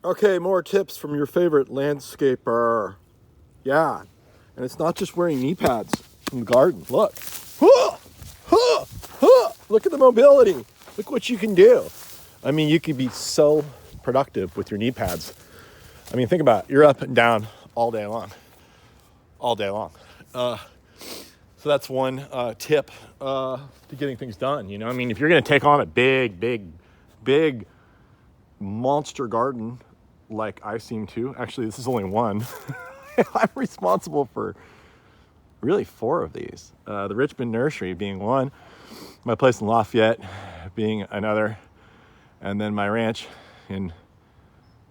Okay, more tips from your favorite landscaper. Yeah, and it's not just wearing knee pads in the garden. Look. Huh, huh, huh. Look at the mobility. Look what you can do. I mean, you could be so productive with your knee pads. I mean, think about it. You're up and down all day long. All day long. So that's one tip to getting things done. You know, I mean, if you're going to take on a big monster garden like I seem to, actually, this is only one. I'm responsible for really 4 of these. The Richmond Nursery being one, my place in Lafayette being another, and then my ranch in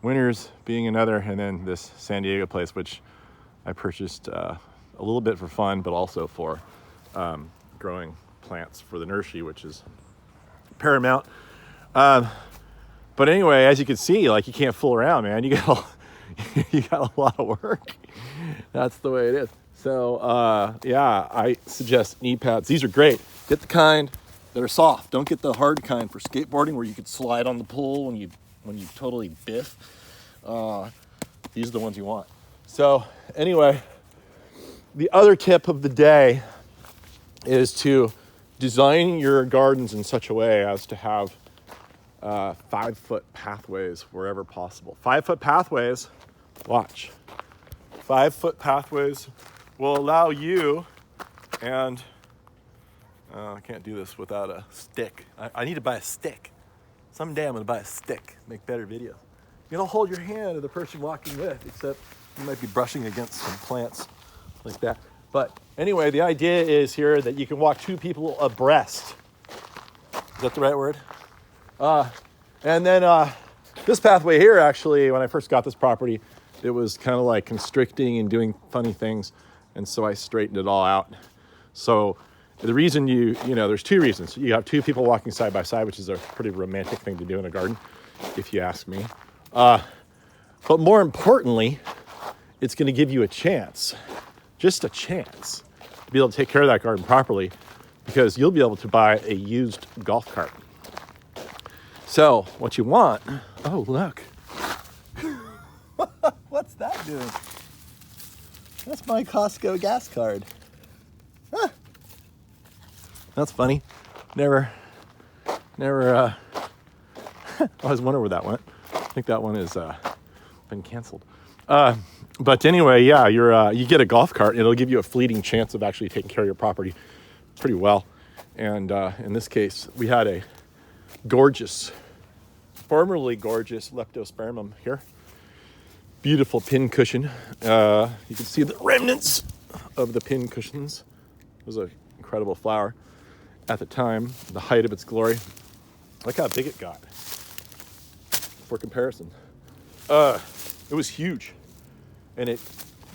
Winters being another, and then this San Diego place, which I purchased a little bit for fun, but also for growing plants for the nursery, which is paramount. But anyway, as you can see, like, you can't fool around, man. You got a lot of work. That's the way it is. So yeah, I suggest knee pads. These are great. Get the kind that are soft. Don't get the hard kind for skateboarding where you could slide on the pole when you totally biff. These are the ones you want. So anyway, the other tip of the day is to design your gardens in such a way as to have 5-foot pathways wherever possible. 5-foot pathways, watch. 5-foot pathways will allow you, and I can't do this without a stick. I need to buy a stick. Someday I'm going to buy a stick, make better videos. You don't hold your hand to the person walking with, except you might be brushing against some plants like that. But anyway, the idea is here that you can walk 2 people abreast. Is that the right word? And then this pathway here, actually, when I first got this property, it was kind of like constricting and doing funny things. And so I straightened it all out. So the reason there's 2 reasons. You have 2 people walking side by side, which is a pretty romantic thing to do in a garden, if you ask me. But more importantly, it's going to give you a chance, just a chance, to be able to take care of that garden properly, because you'll be able to buy a used golf cart. So what you want, oh, look. What's that doing? That's my Costco gas card. Huh. That's funny. Never, I always wonder where that went. I think that one has been canceled. But anyway, yeah, you get a golf cart, and it'll give you a fleeting chance of actually taking care of your property pretty well. And in this case, we had a formerly gorgeous Leptospermum here. Beautiful pin cushion. You can see the remnants of the pin cushions. It was an incredible flower at the time, the height of its glory. Look how big it got. For comparison, it was huge, and it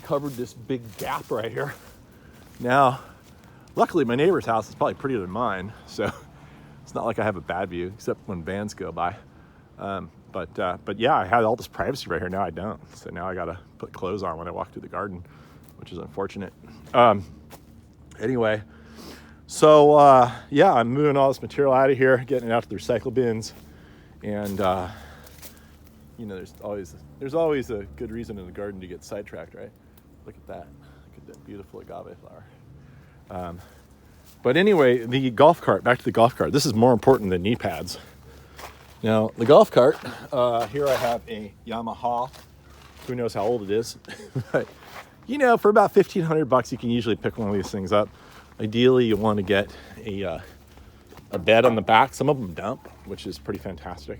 covered this big gap right here. Now, luckily, my neighbor's house is probably prettier than mine, so it's not like I have a bad view, except when vans go by. But yeah, I had all this privacy right here. Now I don't. So now I got to put clothes on when I walk through the garden, which is unfortunate. Anyway, so yeah, I'm moving all this material out of here, getting it out to the recycle bins, and there's always a good reason in the garden to get sidetracked, right? Look at that. Look at that beautiful agave flower. But anyway, the golf cart. Back to the golf cart. This is more important than knee pads. Now, the golf cart, here I have a Yamaha. Who knows how old it is? But, for about $1,500, you can usually pick one of these things up. Ideally, you want to get a bed on the back. Some of them dump, which is pretty fantastic.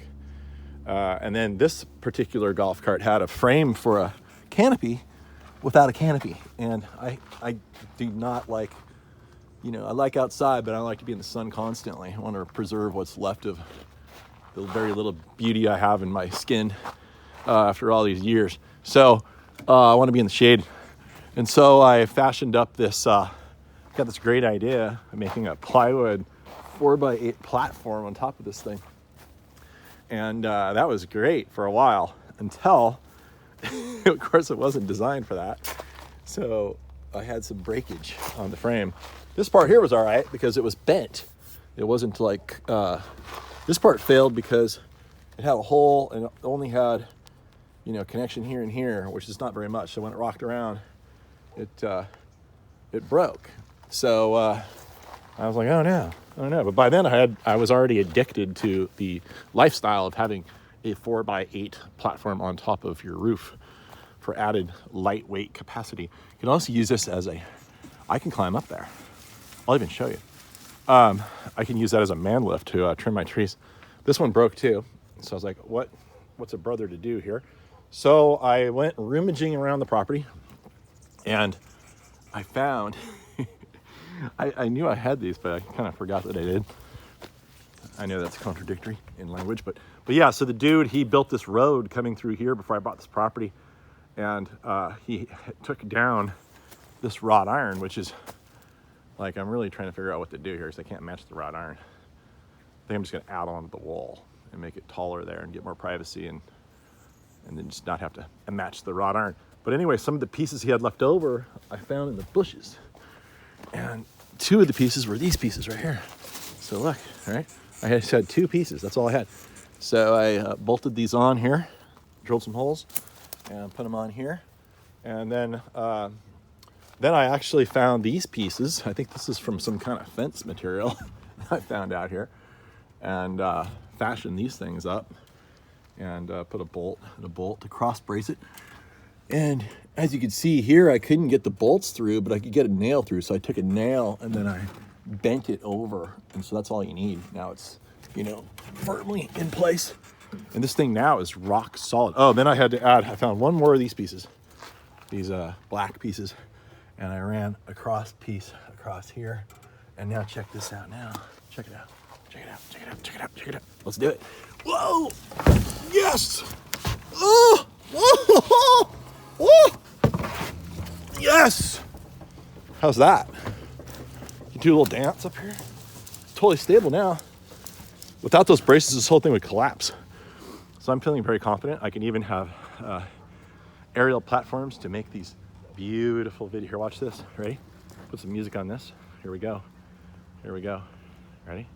And then this particular golf cart had a frame for a canopy without a canopy. And I do not like, I like outside, but I don't like to be in the sun constantly. I want to preserve what's left of the very little beauty I have in my skin after all these years. So I want to be in the shade. And so I fashioned up this, got this great idea of making a plywood 4x8 platform on top of this thing. And that was great for a while until, of course, it wasn't designed for that. So I had some breakage on the frame. This part here was all right because it was bent. It wasn't like... this part failed because it had a hole and it only had connection here and here, which is not very much. So when it rocked around, it broke. So I was like, oh no. But by then I was already addicted to the lifestyle of having a 4x8 platform on top of your roof for added lightweight capacity. You can also use this as I can climb up there. I'll even show you. I can use that as a man lift to trim my trees. This one broke too. So I was like, what's a brother to do here? So I went rummaging around the property and I found, I knew I had these, but I kind of forgot that I did. I know that's contradictory in language, but yeah, so the dude, he built this road coming through here before I bought this property. And he took down this wrought iron, which is like, I'm really trying to figure out what to do here because I can't match the wrought iron. I think I'm just gonna add on to the wall and make it taller there and get more privacy and then just not have to match the wrought iron. But anyway, some of the pieces he had left over, I found in the bushes. And two of the pieces were these pieces right here. So look, all right? I just had two pieces, that's all I had. So I bolted these on here, drilled some holes, and put them on here. And then I actually found these pieces. I think this is from some kind of fence material I found out here. And fashioned these things up and put a bolt to cross brace it. And as you can see here, I couldn't get the bolts through, but I could get a nail through. So I took a nail and then I bent it over. And so that's all you need. Now it's, firmly in place. And this thing now is rock solid. Oh, then I found one more of these pieces, these black pieces. And I ran across here. And now check this out now. Check it out. Let's do it. Whoa! Yes! Oh! Whoa! Oh! Yes! How's that? You do a little dance up here. Totally stable now. Without those braces, this whole thing would collapse. So I'm feeling very confident. I can even have aerial platforms to make these beautiful videos. Here, watch this. Ready? Put some music on this. Here we go. Ready?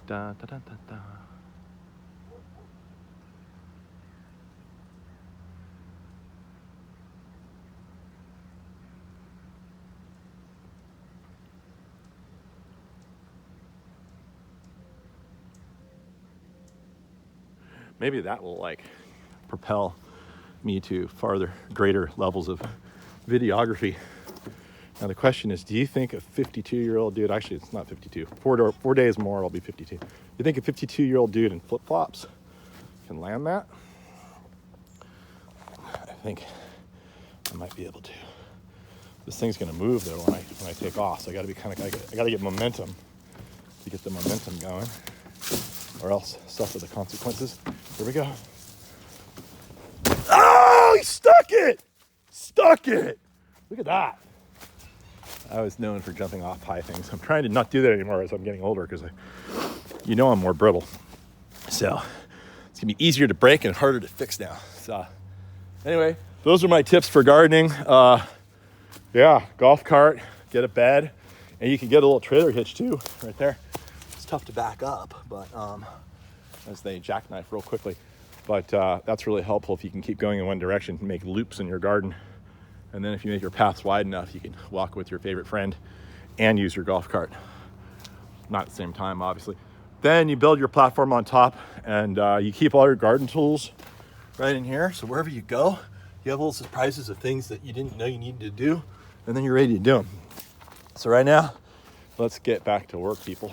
Da, da, da, da, da. Maybe that will propel me to greater levels of videography. Now the question is, do you think a 52-year-old dude, actually it's not 52, 4 days more I'll be 52. You think a 52-year-old dude in flip-flops can land that? I think I might be able to. This thing's gonna move though when I take off, so I gotta get momentum to get the momentum going, or else suffer the consequences. Here we go. Oh, he stuck it! Look at that. I was known for jumping off high things. I'm trying to not do that anymore as I'm getting older because I'm more brittle. So it's gonna be easier to break and harder to fix now. So anyway, those are my tips for gardening. Golf cart, get a bed, and you can get a little trailer hitch too, right there. It's tough to back up, but as they jackknife real quickly. But that's really helpful if you can keep going in one direction and make loops in your garden. And then if you make your paths wide enough, you can walk with your favorite friend and use your golf cart. Not at the same time, obviously. Then you build your platform on top and you keep all your garden tools right in here. So wherever you go, you have little surprises of things that you didn't know you needed to do, and then you're ready to do them. So right now, let's get back to work, people.